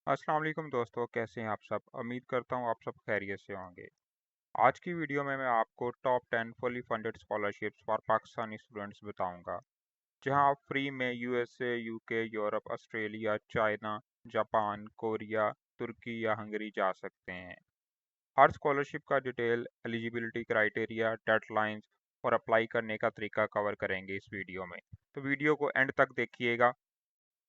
अस्सलाम वालेकुम दोस्तों, कैसे हैं आप सब। उम्मीद करता हूँ आप सब खैरियत से होंगे। आज की वीडियो में मैं आपको top 10 fully funded scholarships for Pakistani students बताऊंगा, जहां आप फ्री में USA, UK, Europe, Australia, China, Japan, Korea, तुर्की या हंगरी जा सकते हैं। हर स्कॉलरशिप का डिटेल, एलिजिबिलिटी क्राइटेरिया, डेडलाइंस और अप्लाई करने का तरीका कवर करेंगे इस वीडियो में। तो वीडियो को एंड तक देखिएगा।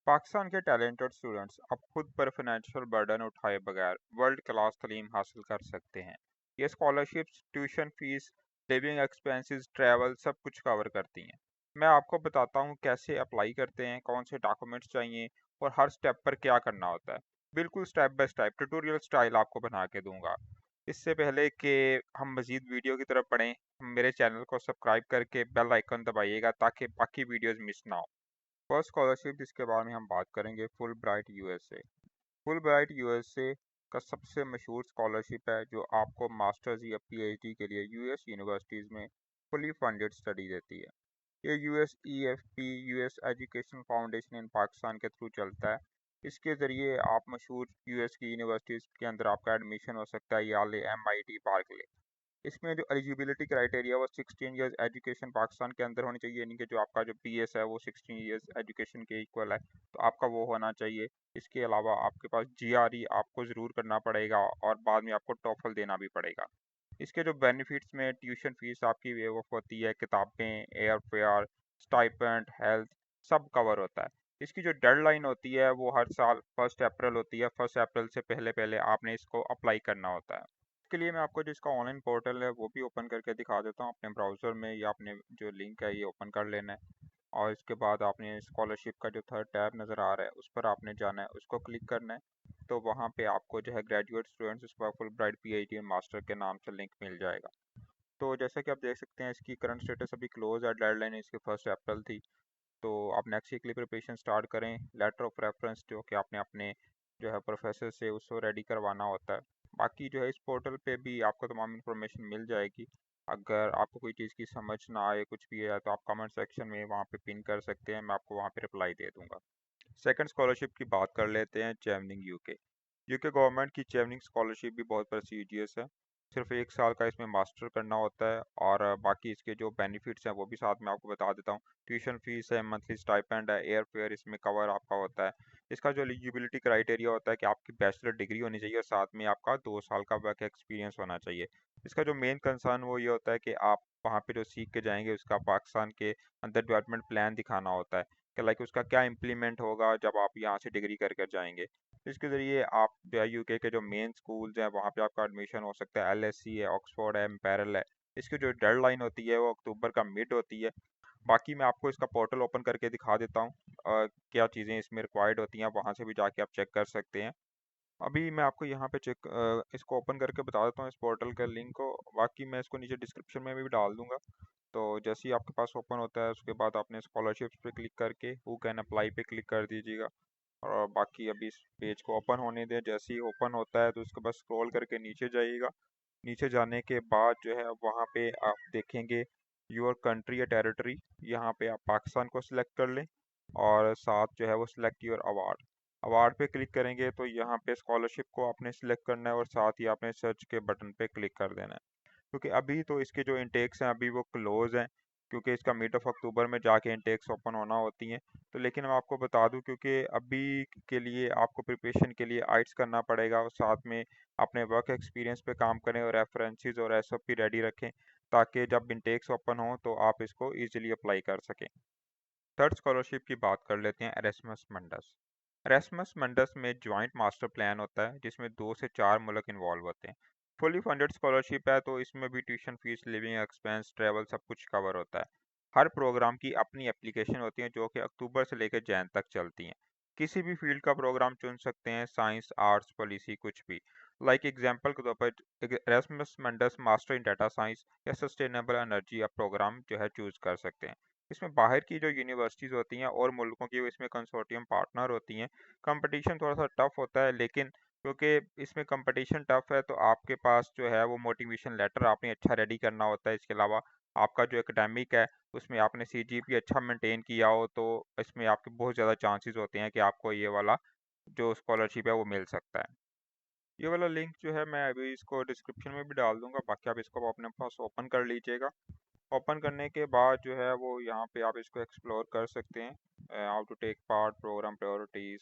पाकिस्तान के टैलेंटेड स्टूडेंट्स अब खुद पर फाइनेंशियल बर्डन उठाए बगैर वर्ल्ड क्लास तालीम हासिल कर सकते हैं। ये scholarships tuition fees, living expenses, travel सब कुछ कवर करती हैं। मैं आपको बताता हूँ कैसे अप्लाई करते हैं, कौन से डॉक्यूमेंट्स चाहिए और हर स्टेप पर क्या करना होता है। बिल्कुल step by step tutorial style आपको बना के दूंगा। इससे पहले कि हम मजीद वीडियो की तरफ बढ़ें, मेरे चैनल को सब्सक्राइब करके बेल आइकन दबाइएगा ताकि बाकी वीडियोस मिस ना हो। फर्स्ट स्कॉलरशिप जिसके बारे में हम बात करेंगे, full bright USA. Full bright USA का सबसे मशहूर स्कॉलरशिप है जो आपको मास्टर्स या पीएचडी के लिए यूएस यूनिवर्सिटीज़ में फुली फंडेड स्टडी देती है। ये US EFP, US education foundation in Pakistan के थ्रू चलता है। इसके ज़रिए आप मशहूर यूएस की यूनिवर्सिटीज़ के अंदर आपका एडमिशन हो सकता है, याले, एमआईटी, बार्कले। इसमें जो एलिजिबिलिटी क्राइटेरिया वो 16 इयर्स एजुकेशन पाकिस्तान के अंदर होनी चाहिए, यानी कि जो आपका जो पीएस है वो 16 इयर्स एजुकेशन के इक्वल है, तो आपका वो होना चाहिए। इसके अलावा आपके पास जीआरई आपको ज़रूर करना पड़ेगा और बाद में आपको टॉफल देना भी पड़ेगा। इसके जो बेनिफिट्स में ट्यूशन फीस आपकी वेव ऑफ होती है, किताबें, एयर फेयर, स्टाइपेंड, हेल्थ सब कवर होता है। इसकी जो डेडलाइन होती है वो हर साल 1 अप्रैल होती है। 1 अप्रैल से पहले पहले आपने इसको अप्लाई करना होता है। इसके लिए मैं आपको जो इसका ऑनलाइन पोर्टल है वो भी ओपन करके दिखा देता हूँ अपने ब्राउज़र में, या अपने जो लिंक है ये ओपन कर लेना है। और इसके बाद आपने स्कॉलरशिप का जो थर्ड टैब नज़र आ रहा है उस पर आपने जाना है, उसको क्लिक करना है। तो वहाँ पे आपको जो है ग्रेजुएट स्टूडेंट्स उसका फुल ब्राइट पीएचडी मास्टर के नाम से लिंक मिल जाएगा। तो जैसा कि आप देख सकते हैं इसकी करंट स्टेटस अभी क्लोज है, डेडलाइन इसकी 1 अप्रैल थी। तो आप नेक्स्ट वीक के लिए प्रिपरेशन स्टार्ट करें। लेटर ऑफ रेफरेंस जो कि आपने अपने जो है प्रोफेसर से उसको रेडी करवाना होता है। बाकी जो है इस पोर्टल पे भी आपको तमाम इन्फॉर्मेशन मिल जाएगी। अगर आपको कोई चीज़ की समझ ना आए, कुछ भी है, तो आप कमेंट सेक्शन में वहाँ पे पिन कर सकते हैं, मैं आपको वहाँ पे रिप्लाई दे दूँगा। सेकंड स्कॉलरशिप की बात कर लेते हैं, चेवनिंग यूके। यूके गवर्नमेंट की चेवनिंग स्कॉलरशिप भी बहुत प्रेस्टिजियस है। सिर्फ 1 साल का इसमें मास्टर करना होता है और बाकी इसके जो बेनिफिट्स हैं वो भी साथ में आपको बता देता हूँ। ट्यूशन फीस है, मंथली स्टाइपेंड है, एयर फेयर इसमें कवर आपका होता है। इसका जो एलिजिबिलिटी क्राइटेरिया होता है कि आपकी बैचलर डिग्री होनी चाहिए और साथ में आपका 2 साल का वर्क एक्सपीरियंस होना चाहिए। इसका जो मेन कंसर्न वो ये होता है कि आप वहाँ पे जो सीख के जाएंगे उसका पाकिस्तान के अंदर डेवलपमेंट प्लान दिखाना होता है कि लाइक उसका क्या इम्प्लीमेंट होगा जब आप यहाँ से डिग्री कर कर जाएंगे। इसके ज़रिए आप जो है यूके के जो मेन स्कूल्स हैं वहाँ पे आपका एडमिशन हो सकता है। एलएससी है, ऑक्सफोर्ड है, इम्पेरल है। इसकी जो डेडलाइन होती है वो अक्टूबर का मिड होती है। बाकी मैं आपको इसका पोर्टल ओपन करके दिखा देता हूँ, क्या चीज़ें इसमें रिक्वायर्ड होती हैं, वहाँ से भी जाके आप चेक कर सकते हैं। अभी मैं आपको यहाँ पे इसको ओपन करके बता देता हूँ इस पोर्टल के लिंक को। बाकी मैं इसको नीचे डिस्क्रिप्शन में भी डाल दूंगा। तो जैसे ही आपके पास ओपन होता है उसके बाद आपने स्कॉलरशिप्स पे क्लिक करके हु कैन अप्लाई पे क्लिक कर दीजिएगा। और बाकी अभी इस पेज को ओपन होने दें। जैसे ही ओपन होता है तो उसके बाद स्क्रॉल करके नीचे जाइएगा। नीचे जाने के बाद जो है वहाँ पे आप देखेंगे योर कंट्री या टेरिटरी। यहाँ पे आप पाकिस्तान को सिलेक्ट कर लें और साथ जो है वो सिलेक्ट योर अवार्ड। अवार्ड पे क्लिक करेंगे तो यहाँ पे स्कॉलरशिप को आपने सिलेक्ट करना है और साथ ही आपने सर्च के बटन पे क्लिक कर देना है। क्योंकि अभी तो इसके जो इंटेक्स हैं अभी वो क्लोज हैं, क्योंकि इसका मिड ऑफ अक्टूबर में जाके इंटेक्स ओपन होना होती हैं। तो लेकिन मैं आपको बता दूं, क्योंकि अभी के लिए आपको प्रिपरेशन के लिए आइट्स करना पड़ेगा और साथ में अपने वर्क एक्सपीरियंस पे काम करें और रेफरेंसेस और एसओपी रेडी रखें, ताकि जब इंटेक्स ओपन हो तो आप इसको ईजिली अप्लाई कर सकें। थर्ड स्कॉलरशिप की बात कर लेते हैं, एरेस्मस मंडस। एरेस्मस मंडस में जॉइंट मास्टर प्लान होता है जिसमें 2 से 4 मुल्क इन्वॉल्व होते हैं। फुली फंडेड स्कॉलरशिप है तो इसमें भी tuition fees, living expense, travel सब कुछ कवर होता है। हर प्रोग्राम की अपनी एप्लीकेशन होती है जो कि अक्टूबर से लेकर जैन तक चलती हैं। किसी भी फील्ड का प्रोग्राम चुन सकते हैं, साइंस, आर्ट्स, पॉलिसी, कुछ भी। लाइक एग्जांपल के तौर पर एरेस्मस मंडस मास्टर इन डाटा साइंस या सस्टेनेबल एनर्जी आप प्रोग्राम जो है चूज कर सकते हैं। इसमें बाहर की जो यूनिवर्सिटीज़ होती हैं और मुल्कों की वो इसमें कंसोर्टियम पार्टनर होती हैं। कंपटीशन थोड़ा सा टफ होता है, लेकिन क्योंकि इसमें कंपटीशन टफ है तो आपके पास जो है वो मोटिवेशन लेटर आपने अच्छा रेडी करना होता है। इसके अलावा आपका जो एकेडमिक है उसमें आपने सीजीपीए अच्छा मेंटेन किया हो तो इसमें आपके बहुत ज़्यादा चांसेस होते हैं कि आपको ये वाला जो स्कॉलरशिप है वो मिल सकता है। ये वाला लिंक जो है मैं अभी इसको डिस्क्रिप्शन में भी डाल दूंगा, बाकी आप इसको अपने पास ओपन कर लीजिएगा। ओपन करने के बाद जो है वो यहाँ पे आप इसको एक्सप्लोर कर सकते हैं। How to take part, programme priorities,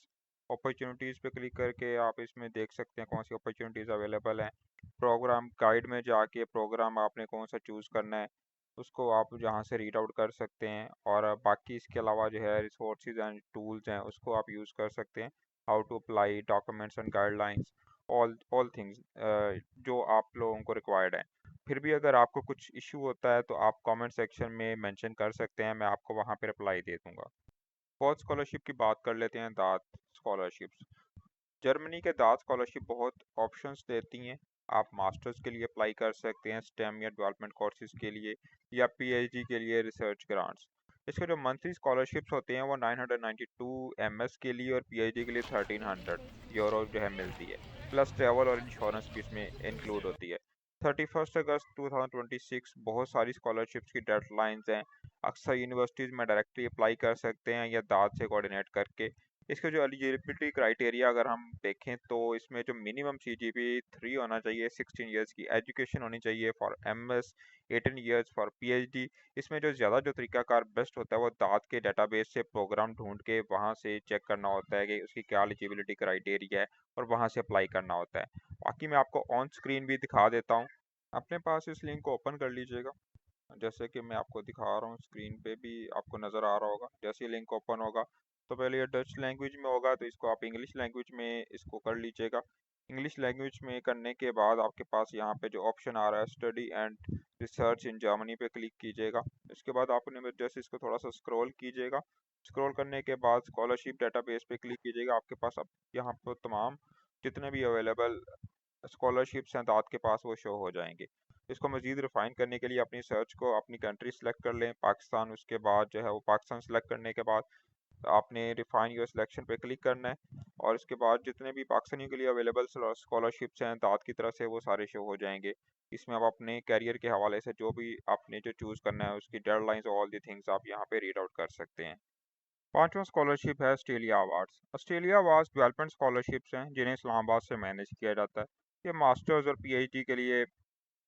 opportunities पे क्लिक करके आप इसमें देख सकते हैं कौन सी अपॉर्चुनिटीज़ अवेलेबल हैं। प्रोग्राम गाइड में जाके प्रोग्राम आपने कौन सा चूज़ करना है उसको आप जहाँ से रीड आउट कर सकते हैं। और बाकी इसके अलावा जो है रिसोर्सेज एंड टूल्स हैं उसको आप यूज़ कर सकते हैं। How to apply documents and guidelines, all things जो आप लोगों को रिक्वायर्ड है। फिर भी अगर आपको कुछ इशू होता है तो आप कमेंट सेक्शन में मेंशन कर सकते हैं, मैं आपको वहाँ पे रिप्लाई दे दूँगा। बहुत स्कॉलरशिप की बात कर लेते हैं, दात स्कॉलरशिप्स। जर्मनी के दात स्कॉलरशिप बहुत ऑप्शंस देती हैं। आप मास्टर्स के लिए अप्लाई कर सकते हैं, स्टेम या डेवलपमेंट कोर्सेज के लिए, या पीएचडी के लिए रिसर्च ग्रांट्स। इसके जो मंथली स्कॉलरशिप्स होते हैं वो 992 एमएस के लिए और पीएचडी के लिए 1300 यूरो जो है मिलती है। प्लस ट्रैवल और इंश्योरेंस भी इसमें इंक्लूड होती है। 31 अगस्त 2026 बहुत सारी स्कॉलरशिप्स की डेडलाइंस हैं। अक्सर यूनिवर्सिटीज़ में डायरेक्टली अप्लाई कर सकते हैं या दाद से कोऑर्डिनेट करके। इसके जो एलिजिबिलिटी क्राइटेरिया अगर हम देखें तो इसमें जो मिनिमम सीजीपी 3 होना चाहिए, 16 इयर्स की एजुकेशन होनी चाहिए for MS, 18 years for PhD. इसमें जो ज़्यादा जो तरीकाकार बेस्ट होता है वो दाद के डेटाबेस से प्रोग्राम ढूंढ के वहाँ से चेक करना होता है कि उसकी क्या एलिजिबिलिटी क्राइटेरिया है और वहाँ से अप्लाई करना होता है। बाकी मैं आपको ऑन स्क्रीन भी दिखा देता हूँ। अपने पास इस लिंक को ओपन कर लीजिएगा। जैसे कि मैं आपको दिखा रहा हूँ स्क्रीन पे भी आपको नज़र आ रहा होगा। जैसे ही लिंक ओपन होगा तो पहले ये डच लैंग्वेज में होगा, तो इसको आप इंग्लिश लैंग्वेज में इसको कर लीजिएगा। इंग्लिश लैंग्वेज में करने के बाद आपके पास यहाँ पे जो ऑप्शन आ रहा है study and research in Germany पे क्लिक कीजिएगा। इसके बाद आपने जैसे इसको थोड़ा सा स्क्रॉल कीजिएगा। स्क्रॉल करने के बाद स्कॉलरशिप डेटाबेस पे क्लिक कीजिएगा। आपके पास अब यहाँ पर तमाम जितने भी अवेलेबल स्कॉलरशिप्स हैं दाद के पास वो शो हो जाएंगे। इसको मज़ीद रिफाइन करने के लिए अपनी सर्च को अपनी कंट्री सेलेक्ट कर लें, पाकिस्तान। उसके बाद जो है वो पाकिस्तान सेलेक्ट करने के बाद आपने रिफाइन योर सिलेक्शन पे क्लिक करना है और इसके बाद जितने भी पाकिस्तानियों के लिए अवेलेबल स्कॉलरशिप्स हैं दाद की तरफ से वो सारे शो हो जाएंगे। इसमें आप अपने कैरियर के हवाले से जो भी आपने जो चूज़ करना है उसकी डेडलाइंस ऑल दी थिंग्स आप यहाँ पे रीड आउट कर सकते हैं। पांचवा स्कॉलरशिप है Australia awards. Australia awards development scholarships हैं जिन्हें इस्लामाबाद से मैनेज किया जाता है। ये मास्टर्स और पीएचडी के लिए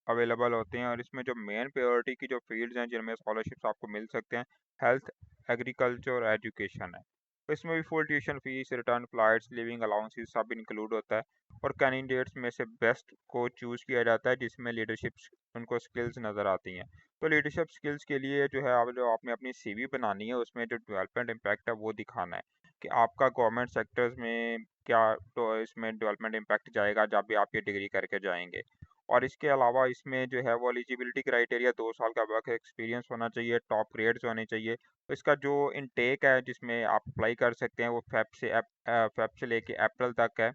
अवेलेबल होते हैं और इसमें जो मेन प्रायोरिटी की जो फील्ड्स हैं जिनमें स्कॉलरशिप्स आपको मिल सकते हैं, हेल्थ, एग्रीकल्चर और एजुकेशन है। तो इसमें भी full tuition fees, return flights, living allowances सब इंक्लूड होता है। और कैंडिडेट्स में से बेस्ट को चूज़ किया जाता है जिसमें लीडरशिप उनको स्किल्स नज़र आती हैं। तो लीडरशिप स्किल्स के लिए जो है आप जो आपने अपनी सीवी बनानी है उसमें जो डेवलपमेंट इम्पैक्ट है वो दिखाना है कि आपका गवर्नमेंट सेक्टर्स में क्या तो इसमें डेवलपमेंट इम्पैक्ट जाएगा जब भी आप ये डिग्री करके जाएंगे। और इसके अलावा इसमें जो है वो एलिजिबिलिटी क्राइटेरिया 2 साल का वर्क एक्सपीरियंस होना चाहिए, टॉप ग्रेड्स होने चाहिए। तो इसका जो इनटेक है जिसमें आप अप्लाई कर सकते हैं वो फेब से लेके अप्रैल तक है।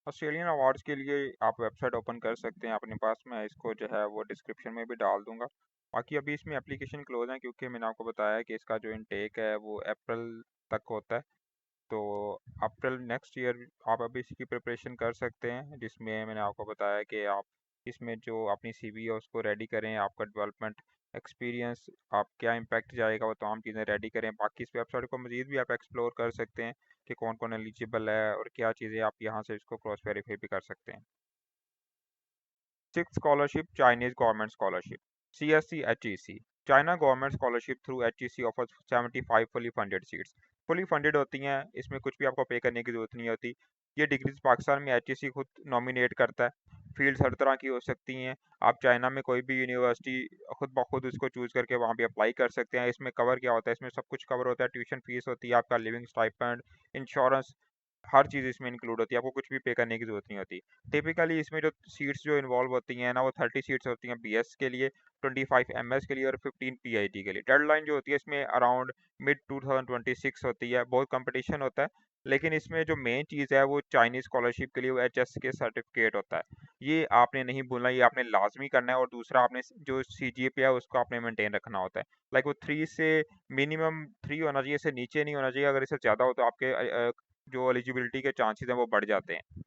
ऑस्ट्रेलियन अवार्ड्स के लिए आप वेबसाइट ओपन कर सकते हैं अपने पास, मैं इसको जो है वो डिस्क्रिप्शन में भी डाल दूंगा। बाकी अभी इसमें एप्लीकेशन क्लोज है क्योंकि मैंने आपको बताया कि इसका जो इनटेक है वो अप्रैल तक होता है। तो अप्रैल नेक्स्ट ईयर आप अभी इसकी प्रिपरेशन कर सकते हैं, जिसमें मैंने आपको बताया कि आप इसमें जो अपनी सीवी है उसको रेडी करें, आपका डेवलपमेंट एक्सपीरियंस आप क्या इम्पैक्ट जाएगा वो तमाम चीज़ें रेडी करें। बाकी इस वेबसाइट को मज़ीद भी आप एक्सप्लोर कर सकते हैं कि कौन कौन एलिजिबल है और क्या चीज़ें आप यहाँ से इसको क्रॉस वेरीफाई भी कर सकते हैं। Six scholarship, Chinese government scholarship, CSC HEC। China government scholarship through HEC offers 75 fully funded seats. Fully funded होती हैं, इसमें कुछ भी आपको पे करने की जरूरत नहीं होती। ये डिग्रीज पाकिस्तान में HEC खुद नॉमिनेट करता है। फील्ड्स हर तरह की हो सकती हैं। आप चाइना में कोई भी यूनिवर्सिटी खुद ब खुद उसको चूज़ करके वहाँ पे अप्लाई कर सकते हैं। इसमें कवर क्या होता है, इसमें सब कुछ कवर होता है। ट्यूशन फीस होती है, आपका लिविंग स्टाइपेंड, इंश्योरेंस, हर चीज़ इसमें इंक्लूड होती है। आपको कुछ भी पे करने की ज़रूरत नहीं होती। टिपिकली इसमें जो सीट्स जो इन्वॉल्व होती हैं ना वो 30 सीट्स होती हैं BS के लिए, 25 MS के लिए और 15 PhD के लिए। डेडलाइन जो होती है इसमें अराउंड मिड 2026 होती है। बहुत कंपटीशन होता है, लेकिन इसमें जो मेन चीज़ है वो चाइनीज़ स्कॉलरशिप के लिए वो HS के सर्टिफिकेट होता है। ये आपने नहीं भूलना, ये आपने लाजमी करना है। और दूसरा आपने जो CGPA है उसको आपने मेंटेन रखना होता है। लाइक वो 3 से मिनिमम 3 होना चाहिए, इससे नीचे नहीं होना चाहिए। अगर इससे ज़्यादा हो तो आपके जो एलिजिबिलिटी के चांसेस हैं वो बढ़ जाते हैं।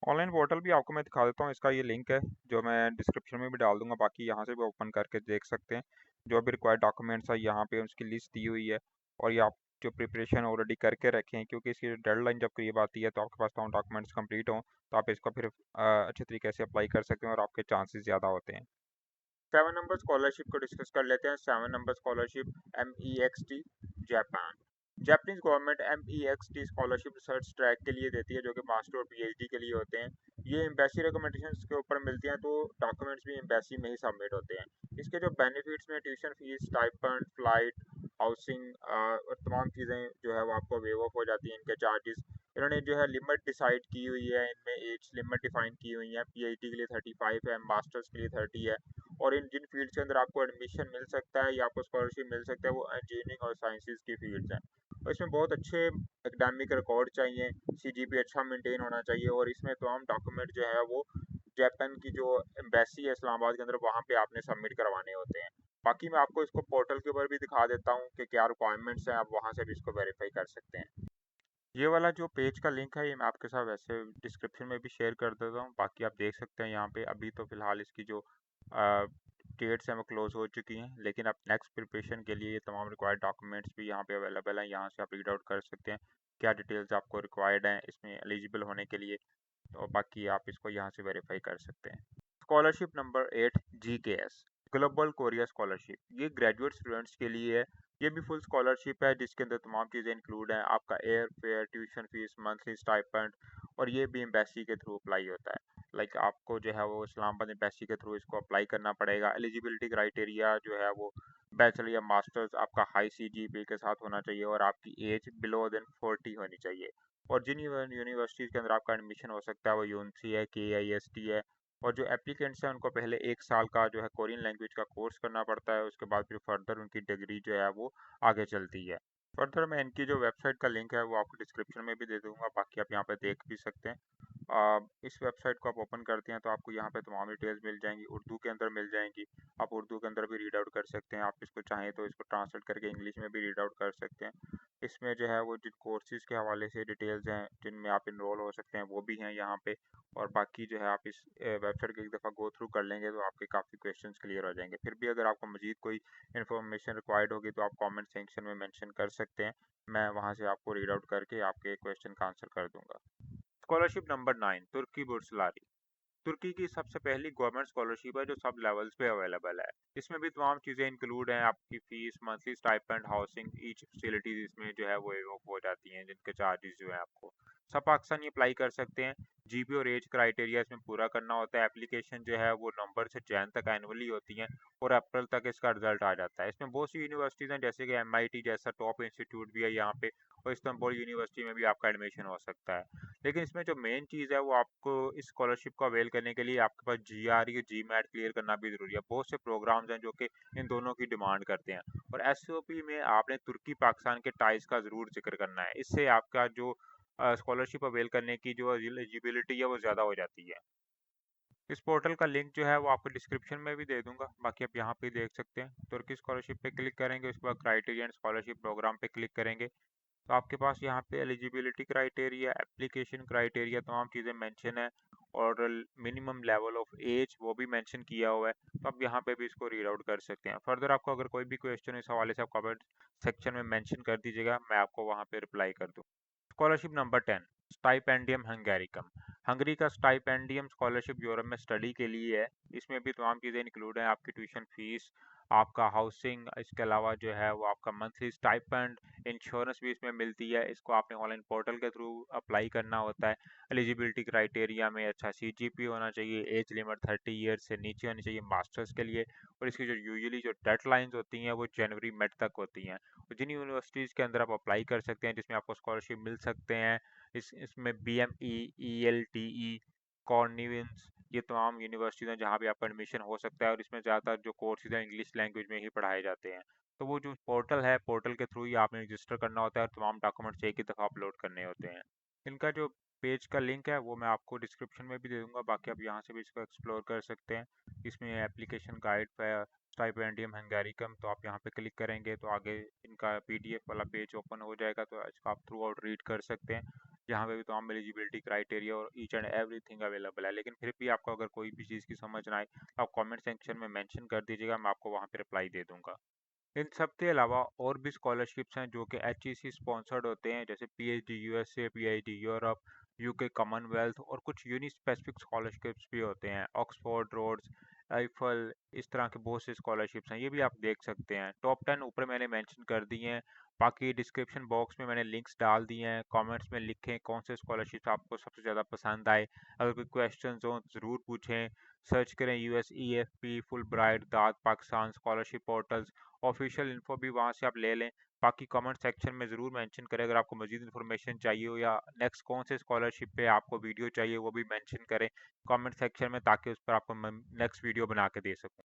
ऑनलाइन पोर्टल भी आपको मैं दिखा देता हूँ, इसका ये लिंक है जो मैं डिस्क्रिप्शन में भी डाल दूंगा। बाकी यहाँ से भी ओपन करके देख सकते हैं। जो भी रिक्वायर्ड डॉक्यूमेंट्स है यहाँ पे उसकी लिस्ट दी हुई है और ये आप जो प्रिपरेशन ऑलरेडी करके रखें, क्योंकि इसकी डेडलाइन जब करीब आती है तो आपके पास तमाम डॉक्यूमेंट्स कंप्लीट हों तो आप इसको फिर अच्छे तरीके से अप्लाई कर सकते हैं और आपके चांसेस ज़्यादा होते हैं। 7 नंबर स्कॉलरशिप को डिस्कस कर लेते हैं। 7 number scholarship MEXT Japan. Japanese government MEXT scholarship research track के लिए देती है, जो कि मास्टर और PhD के लिए होते हैं। ये एम्बेसी रिकमेंडेशंस के ऊपर मिलती हैं, तो डॉक्यूमेंट्स भी एम्बेसी में ही सबमिट होते हैं। इसके जो बेनिफिट्स में tuition fees, stipend, flight, housing और तमाम चीज़ें जो है वो आपको वेव ऑफ हो जाती हैं। इनके चार्जेस इन्होंने जो है लिमिट डिसाइड की हुई है, इनमें एज लिमिट डिफाइन की हुई है। PhD के लिए 35 है, मास्टर्स के लिए 30 है। और इन जिन फील्ड्स के अंदर आपको एडमिशन मिल सकता है या आपको स्कॉलरशिप मिल सकता है वो इंजीनियरिंग और साइंसेज की फील्ड्स हैं। और इसमें बहुत अच्छे एकेडमिक रिकॉर्ड चाहिए, CGPA अच्छा मेंटेन होना चाहिए, और इसमें तमाम डॉक्यूमेंट जो है वो जापान की जो एम्बेसी है इस्लामाबाद के अंदर वहाँ पे आपने सबमिट करवाने होते हैं। बाकी मैं आपको इसको पोर्टल के ऊपर भी दिखा देता हूँ कि क्या रिक्वायरमेंट्स हैं, आप वहाँ से भी इसको वेरीफाई कर सकते हैं। ये वाला जो पेज का लिंक है ये मैं आपके साथ वैसे डिस्क्रिप्शन में भी शेयर कर देता हूँ, बाकी आप देख सकते हैं यहाँ पे। अभी तो फिलहाल इसकी जो डेट्स हैं वो क्लोज हो चुकी हैं, लेकिन आप नेक्स्ट प्रिपरेशन के लिए ये तमाम रिक्वायर्ड डॉक्यूमेंट्स भी यहाँ पे अवेलेबल हैं। यहाँ से आप रीड आउट कर सकते हैं क्या डिटेल्स आपको रिक्वायर्ड हैं इसमें एलिजिबल होने के लिए, और बाकी आप इसको यहाँ से वेरीफाई कर सकते हैं। Scholarship number 8 GKS global Korea scholarship. ये ग्रेजुएट स्टूडेंट्स के लिए है। ये भी फुल स्कॉलरशिप है जिसके अंदर तमाम चीज़ें इंक्लूड हैं, आपका air fare, tuition fees, monthly stipend, और ये भी एम्बेसी के थ्रू अप्लाई होता है। लाइक आपको जो है वो इस्लामाबाद एम्बेसी के थ्रू इसको अप्लाई करना पड़ेगा। एलिजिबिलिटी क्राइटेरिया जो है वो बैचलर या मास्टर्स आपका हाई CGPA के साथ होना चाहिए और आपकी एज बिलो देन 40 होनी चाहिए। और जिन यूनिवर्सिटीज़ के अंदर आपका एडमिशन हो सकता है वो यूनसी है, KIST है। और जो एप्लीकेंट्स हैं उनको पहले 1 साल का जो है कोरियन लैंग्वेज का कोर्स करना पड़ता है, उसके बाद फिर फर्दर उनकी डिग्री जो है वो आगे चलती है। फर्दर मैं इनकी जो वेबसाइट का लिंक है वो आपको डिस्क्रिप्शन में भी दे दूंगा, बाकी आप यहाँ पे देख भी सकते हैं। इस वेबसाइट को आप ओपन करते हैं तो आपको यहाँ पे तमाम डिटेल्स मिल जाएंगी, उर्दू के अंदर मिल जाएंगी। आप उर्दू के अंदर भी रीड आउट कर सकते हैं, आप इसको चाहें तो इसको ट्रांसलेट करके इंग्लिश में भी रीड आउट कर सकते हैं। इसमें जो है वो जिन कोर्सेज़ के हवाले से डिटेल्स हैं जिनमें आप इनरोल हो सकते हैं वो भी हैं यहाँ पे। और बाकी जो है आप इस वेबसाइट को एक दफ़ा गो थ्रू कर लेंगे तो आपके काफ़ी क्वेश्चंस क्लियर हो जाएंगे। फिर भी अगर आपको मज़ीद कोई इन्फॉर्मेशन रिक्वायर्ड होगी तो आप कमेंट सेक्शन में मेंशन कर सकते हैं, मैं वहाँ से आपको रीड आउट करके आपके क्वेश्चन का आंसर कर दूंगा। स्कॉलरशिप नंबर 9 तुर्की बुर्सलारी। तुर्की की सबसे पहली गवर्नमेंट स्कॉलरशिप है जो सब लेवल्स पे अवेलेबल है। इसमें भी तमाम चीज़ें इंक्लूड हैं, आपकी fees, monthly stipend, housing, each facilities इसमें जो है वो एवोक हो जाती हैं, जिनके चार्जेस जो है आपको सब पाकिस्तानी अप्लाई कर सकते हैं। GPA और एज क्राइटेरिया इसमें पूरा करना होता है। एप्लीकेशन जो है वो नवंबर से जैन तक एनुअली होती हैं और अप्रैल तक इसका रिजल्ट आ जाता है। इसमें बहुत सी यूनिवर्सिटीज़ हैं जैसे कि MIT जैसा टॉप इंस्टीट्यूट भी है यहाँ पे, और इस्तांबुल यूनिवर्सिटी में भी आपका एडमिशन हो सकता है। लेकिन इसमें जो मेन चीज़ है वो आपको इस स्कॉलरशिप को अवेल करने के लिए आपके पास GRE या GMAT क्लियर करना भी ज़रूरी है। बहुत से प्रोग्राम्स हैं जो कि इन दोनों की डिमांड करते हैं, और SOP में आपने तुर्की पाकिस्तान के टाइज का ज़रूर जिक्र करना है। इससे आपका जो स्कॉलरशिप अवेल करने की जो एलिजिबिलिटी है वो ज़्यादा हो जाती है। इस पोर्टल का लिंक जो है वो आपको डिस्क्रिप्शन में भी दे दूंगा, बाकी आप यहाँ पे देख सकते हैं। तुर्की स्कॉलरशिप पे क्लिक करेंगे, उसके बाद क्राइटेरिया एंड स्कॉलरशिप प्रोग्राम पे क्लिक करेंगे तो आपके पास यहाँ पे एलिजिबिलिटी क्राइटेरिया, एप्लीकेशन क्राइटेरिया, तमाम चीज़ें मेंशन है, और मिनिमम लेवल ऑफ एज वो भी मेंशन किया हुआ है। तो आप यहाँ पे भी इसको रीड आउट कर सकते हैं। फर्दर आपको अगर कोई भी क्वेश्चन इस हवाले से आप कमेंट सेक्शन में मेंशन कर दीजिएगा, मैं आपको वहाँ पे रिप्लाई कर दूँ। Scholarship number 10 stipendium hungaricum. Hungary का स्टाइपेंडियम स्कॉलरशिप यूरोप में स्टडी के लिए है। इसमें भी तमाम चीज़ें इंक्लूड हैं, आपकी ट्यूशन फीस, आपका हाउसिंग, इसके अलावा जो है वो आपका मंथली स्टाइपेंड, इंश्योरेंस भी इसमें मिलती है। इसको आपने ऑनलाइन पोर्टल के थ्रू अप्लाई करना होता है। एलिजिबिलिटी क्राइटेरिया में अच्छा CGPA होना चाहिए, एज लिमिट 30 ईयर्स से नीचे होनी चाहिए मास्टर्स के लिए, और इसकी जो यूजुअली जो डेडलाइंस होती हैं वो जनवरी मिड तक होती हैं। जिन यूनिवर्सिटीज़ के अंदर आप अप्लाई कर सकते हैं जिसमें आपको स्कॉलरशिप मिल सकते हैं, इसमें BME, ELTE, कॉर्निविंस, ये तमाम यूनिवर्सिटीज़ हैं जहाँ भी आपका एडमिशन हो सकता है, और इसमें ज़्यादातर जो कोर्सेज हैं इंग्लिश लैंग्वेज में ही पढ़ाए जाते हैं। तो वो जो पोर्टल है, पोर्टल के थ्रू ही आपने रजिस्टर करना होता है और तमाम डॉक्यूमेंट्स एक ही दफ़ा अपलोड करने होते हैं। इनका जो पेज का लिंक है वो मैं आपको डिस्क्रिप्शन में भी दे दूंगा, बाकी आप यहाँ से भी इसको एक्सप्लोर कर सकते हैं। इसमें एप्लीकेशन गाइड है स्टाइपेंडियम हंगेरिकम, तो आप यहाँ पे क्लिक करेंगे तो आगे इनका PDF वाला पेज ओपन हो जाएगा, तो इसको आप थ्रू आउट रीड कर सकते हैं। यहाँ पे भी तमाम एलिजिबिलिटी क्राइटेरिया और ईच एंड एवरीथिंग अवेलेबल है। लेकिन फिर भी आपको अगर कोई भी चीज़ की समझ ना आए तो आप कमेंट सेक्शन में मेंशन कर दीजिएगा, मैं आपको वहाँ पे रिप्लाई दे दूँगा। इन सब के अलावा और भी स्कॉलरशिप्स हैं जो कि एचईसी स्पॉन्सर्ड होते हैं, जैसे PhD USA, PhD Europe, UK Commonwealth, और कुछ यूनि स्पेसिफिक स्कॉलरशिप्स भी होते हैं, ऑक्सफोर्ड, रोड्स, आईफल, इस तरह के बहुत से स्कॉलरशिप्स हैं। ये भी आप देख सकते हैं। टॉप 10 ऊपर मैंने मेंशन कर दिए हैं। बाकी डिस्क्रिप्शन बॉक्स में मैंने लिंक्स डाल दिए हैं। कमेंट्स में लिखें कौन से स्कॉलरशिप्स आपको सबसे ज़्यादा पसंद आए। अगर कोई क्वेश्चंस हो ज़रूर पूछें। सर्च करें यूएसईएफपी, फुल ब्राइट, दाद Pakistan scholarship portals, official info भी वहाँ से आप ले लें। बाकी कमेंट सेक्शन में ज़रूर मेंशन करें अगर आपको मज़ीद इन्फॉर्मेशन चाहिए हो, या नेक्स्ट कौन से स्कॉलरशिप पे आपको वीडियो चाहिए वो भी मेंशन करें कमेंट सेक्शन में, ताकि उस पर आपको नेक्स्ट वीडियो बना के दे सकूँ।